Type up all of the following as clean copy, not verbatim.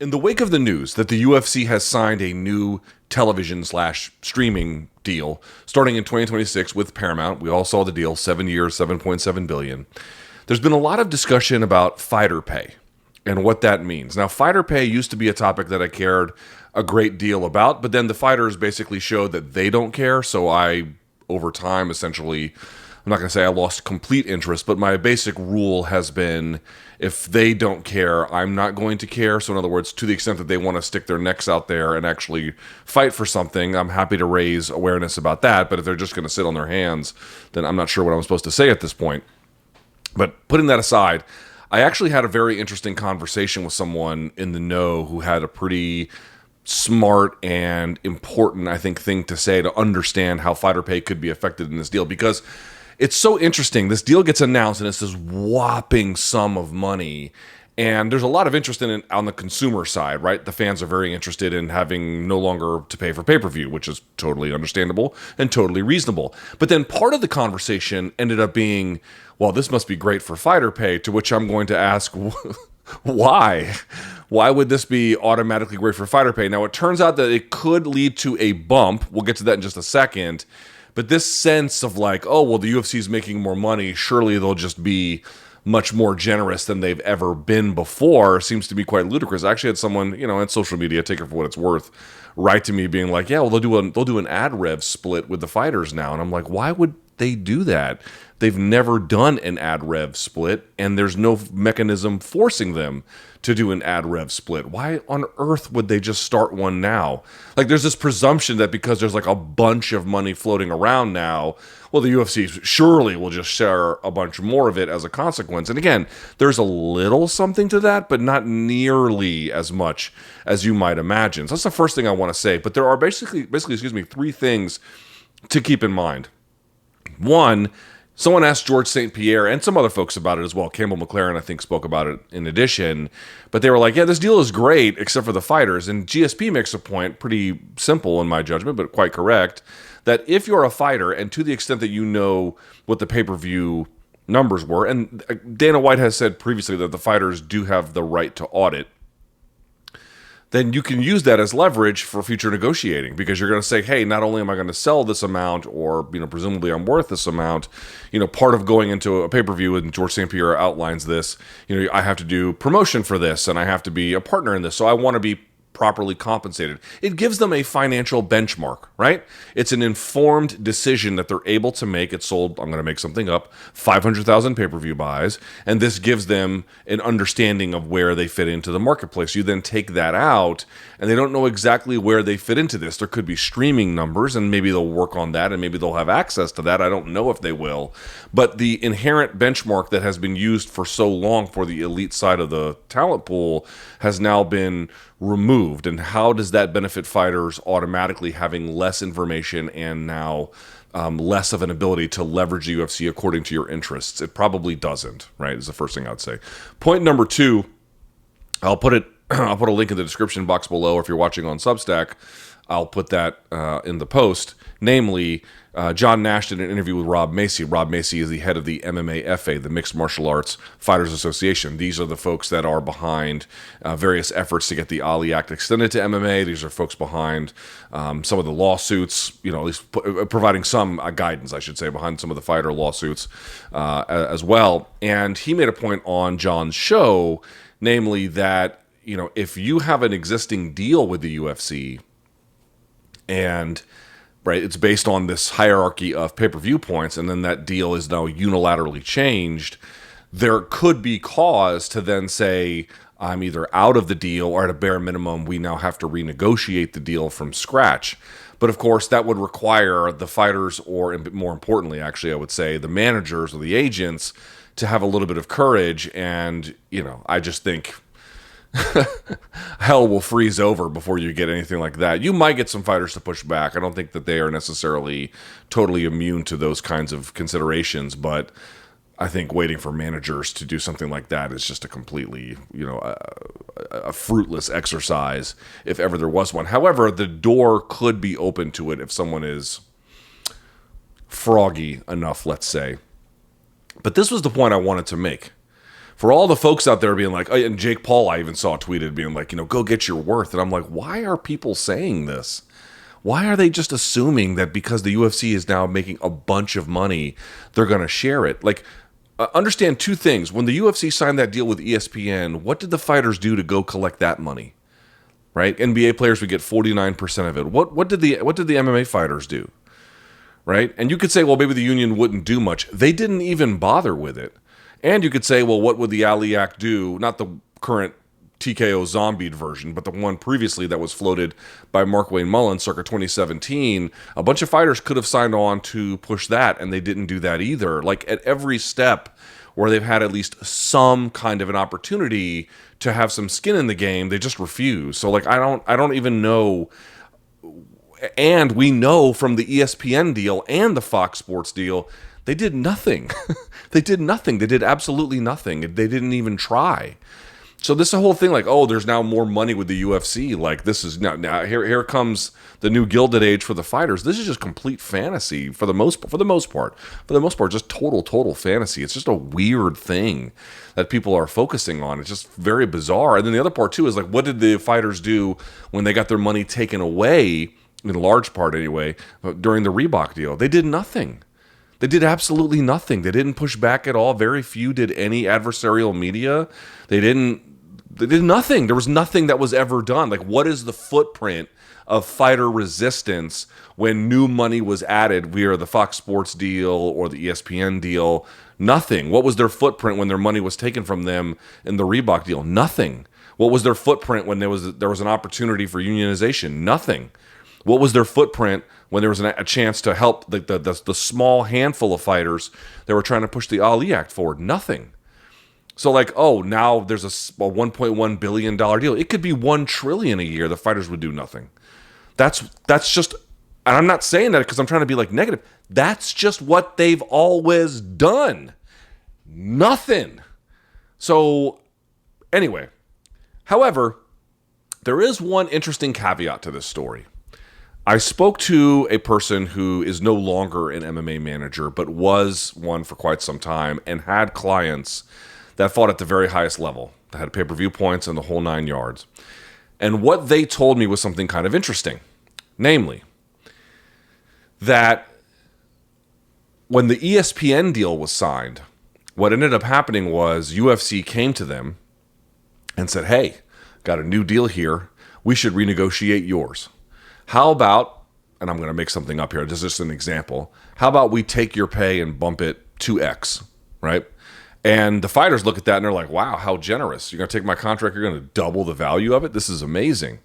In the wake of the news that the UFC has signed a new television/streaming deal starting in 2026 with Paramount, we all saw the deal, 7 years, 7.7 billion. There's been a lot of discussion about fighter pay and what that means. Now, fighter pay used to be a topic that I cared a great deal about, but then the fighters basically showed that they don't care, so I, over time, essentially, I'm not going to say I lost complete interest, but my basic rule has been if they don't care, I'm not going to care. So in other words, to the extent that they want to stick their necks out there and actually fight for something, I'm happy to raise awareness about that. But if they're just going to sit on their hands, then I'm not sure what I'm supposed to say at this point. But putting that aside, I actually had a very interesting conversation with someone in the know who had a pretty smart and important, I think, thing to say to understand how fighter pay could be affected in this deal, because it's so interesting. This deal gets announced, and it's this whopping sum of money. And there's a lot of interest in it on the consumer side, right? The fans are very interested in having no longer to pay for pay-per-view, which is totally understandable and totally reasonable. But then part of the conversation ended up being, well, this must be great for fighter pay, to which I'm going to ask, why? Why would this be automatically great for fighter pay? Now, it turns out that it could lead to a bump. We'll get to that in just a second. But this sense of like, oh, well, the UFC is making more money, surely they'll just be much more generous than they've ever been before, seems to be quite ludicrous. I actually had someone, in social media, take it for what it's worth, write to me being like, yeah, well, they'll do an ad rev split with the fighters now. And I'm like, why would they do that? They've never done an ad rev split, and there's no mechanism forcing them to do an ad rev split. Why on earth would they just start one now? Like, there's this presumption that because there's like a bunch of money floating around now, well, the UFC surely will just share a bunch more of it as a consequence. And again, there's a little something to that, but not nearly as much as you might imagine. So that's the first thing I want to say. But there are basically, three things to keep in mind. One, someone asked George St. Pierre and some other folks about it as well. Campbell McLaren, I think, spoke about it in addition. But they were like, yeah, this deal is great, except for the fighters. And GSP makes a point, pretty simple in my judgment, but quite correct, that if you're a fighter, and to the extent that you know what the pay-per-view numbers were, and Dana White has said previously that the fighters do have the right to audit, then you can use that as leverage for future negotiating, because you're going to say, hey, not only am I going to sell this amount, or presumably I'm worth this amount, part of going into a pay-per-view, and George St. Pierre outlines this, I have to do promotion for this, and I have to be a partner in this, so I want to be properly compensated. It gives them a financial benchmark, right? It's an informed decision that they're able to make. It sold, I'm going to make something up, 500,000 pay-per-view buys, and this gives them an understanding of where they fit into the marketplace. You then take that out, and they don't know exactly where they fit into this. There could be streaming numbers, and maybe they'll work on that, and maybe they'll have access to that. I don't know if they will. But the inherent benchmark that has been used for so long for the elite side of the talent pool has now been removed. And how does that benefit fighters automatically having less information and now less of an ability to leverage the UFC according to your interests? It probably doesn't, right? Is the first thing I'd say. Point number two, I'll put a link in the description box below. If you're watching on Substack, I'll put that in the post. Namely, John Nash did an interview with Rob Macy. Rob Macy is the head of the MMAFA, the Mixed Martial Arts Fighters Association. These are the folks that are behind various efforts to get the Ali Act extended to MMA. These are folks behind some of the lawsuits, at least providing some guidance, I should say, behind some of the fighter lawsuits as well. And he made a point on John's show, namely that, if you have an existing deal with the UFC, and right, it's based on this hierarchy of pay-per-view points, and then that deal is now unilaterally changed, there could be cause to then say, I'm either out of the deal, or at a bare minimum, we now have to renegotiate the deal from scratch. But of course, that would require the fighters, or more importantly, actually, I would say, the managers or the agents, to have a little bit of courage. And, I just think hell will freeze over before you get anything like that. You might get some fighters to push back. I don't think that they are necessarily totally immune to those kinds of considerations, but I think waiting for managers to do something like that is just a completely, a fruitless exercise, if ever there was one. However, the door could be open to it if someone is froggy enough, let's say. But this was the point I wanted to make. For all the folks out there being like, oh, and Jake Paul, I even saw tweeted being like, go get your worth. And I'm like, why are people saying this? Why are they just assuming that because the UFC is now making a bunch of money, they're going to share it? Like, understand two things. When the UFC signed that deal with ESPN, what did the fighters do to go collect that money? Right? NBA players would get 49% of it. What did the MMA fighters do? Right? And you could say, well, maybe the union wouldn't do much. They didn't even bother with it. And you could say, well, what would the Ali Act do? Not the current TKO zombied version, but the one previously that was floated by Mark Wayne Mullen circa 2017. A bunch of fighters could have signed on to push that, and they didn't do that either. Like at every step where they've had at least some kind of an opportunity to have some skin in the game, they just refuse. So like I don't even know. And we know from the ESPN deal and the Fox Sports deal, they did nothing. They did nothing. They did absolutely nothing. They didn't even try. So this whole thing like, oh, there's now more money with the UFC. Like this is now here comes the new Gilded Age for the fighters. This is just complete fantasy for the most part, just total fantasy. It's just a weird thing that people are focusing on. It's just very bizarre. And then the other part too is like, what did the fighters do when they got their money taken away, in large part anyway, during the Reebok deal? They did nothing. They did absolutely nothing. They didn't push back at all. Very few did any adversarial media. They did nothing. There was nothing that was ever done. Like, what is the footprint of fighter resistance when new money was added via the Fox Sports deal or the ESPN deal? Nothing. What was their footprint when their money was taken from them in the Reebok deal? Nothing. What was their footprint when there was an opportunity for unionization? Nothing. What was their footprint when there was a chance to help the small handful of fighters that were trying to push the Ali Act forward? Nothing. So like, oh, now there's a $1.1 billion deal. It could be $1 trillion a year. The fighters would do nothing. That's just, and I'm not saying that because I'm trying to be like negative. That's just what they've always done. Nothing. So anyway, however, there is one interesting caveat to this story. I spoke to a person who is no longer an MMA manager, but was one for quite some time and had clients that fought at the very highest level, that had pay-per-view points and the whole 9 yards. And what they told me was something kind of interesting. Namely, that when the ESPN deal was signed, what ended up happening was UFC came to them and said, hey, got a new deal here. We should renegotiate yours. How about, and I'm going to make something up here, this is just an example. How about we take your pay and bump it 2x, right? And the fighters look at that and they're like, wow, how generous. You're going to take my contract, you're going to double the value of it? This is amazing.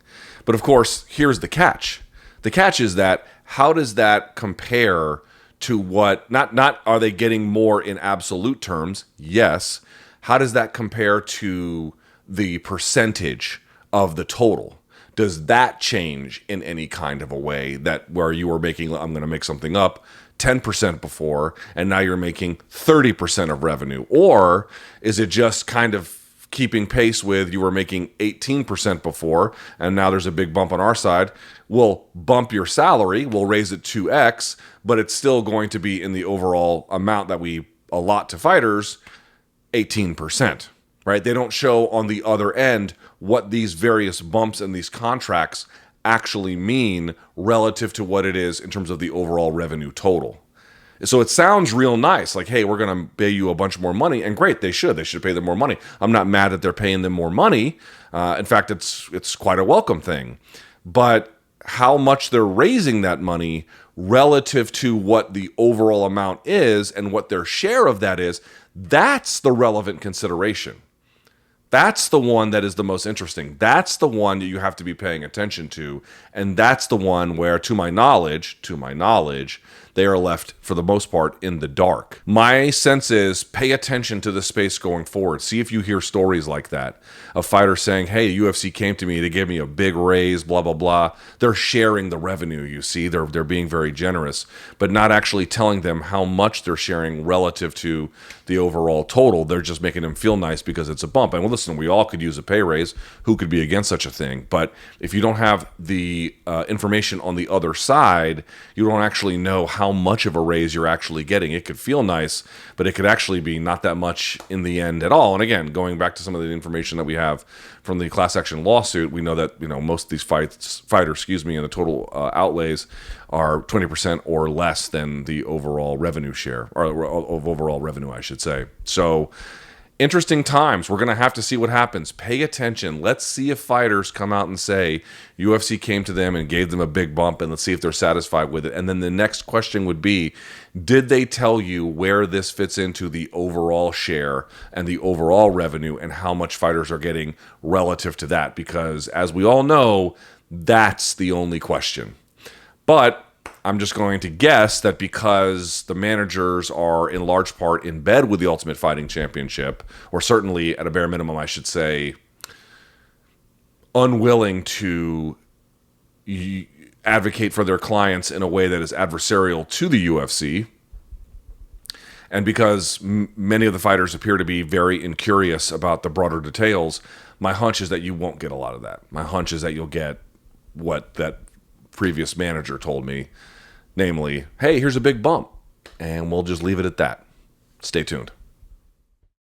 But of course, here's the catch. The catch is that how does that compare to what, not are they getting more in absolute terms? Yes. How does that compare to the percentage of the total? Does that change in any kind of a way that where you were making, I'm going to make something up, 10% before, and now you're making 30% of revenue? Or is it just kind of keeping pace with you were making 18% before, and now there's a big bump on our side? We'll bump your salary, we'll raise it 2x, but it's still going to be in the overall amount that we allot to fighters, 18%. Right? They don't show on the other end what these various bumps and these contracts actually mean relative to what it is in terms of the overall revenue total. So it sounds real nice, like, hey, we're going to pay you a bunch more money, and great, they should pay them more money. I'm not mad that they're paying them more money. In fact, it's quite a welcome thing. But how much they're raising that money relative to what the overall amount is and what their share of that is, that's the relevant consideration. That's the one that is the most interesting. That's the one that you have to be paying attention to. And that's the one where, to my knowledge, they are left, for the most part, in the dark. My sense is pay attention to the space going forward. See if you hear stories like that. A fighter saying, hey, UFC came to me, they gave me a big raise, blah, blah, blah. They're sharing the revenue, you see. They're being very generous, but not actually telling them how much they're sharing relative to the overall total. They're just making them feel nice because it's a bump. And well, listen, we all could use a pay raise. Who could be against such a thing? But if you don't have the information on the other side, you don't actually know how how much of a raise you're actually getting. It could feel nice, but it could actually be not that much in the end at all. And again, going back to some of the information that we have from the class action lawsuit, we know that most of these fighters, and the total outlays are 20% or less than the overall revenue share, or of overall revenue, I should say. So interesting times. We're going to have to see what happens. Pay attention. Let's see if fighters come out and say UFC came to them and gave them a big bump, and let's see if they're satisfied with it. And then the next question would be, did they tell you where this fits into the overall share and the overall revenue and how much fighters are getting relative to that? Because as we all know, that's the only question. But I'm just going to guess that because the managers are in large part in bed with the Ultimate Fighting Championship, or certainly at a bare minimum, I should say, unwilling to advocate for their clients in a way that is adversarial to the UFC, and because many of the fighters appear to be very incurious about the broader details, my hunch is that you won't get a lot of that. My hunch is that you'll get what that previous manager told me, namely, hey, here's a big bump, and we'll just leave it at that. Stay tuned.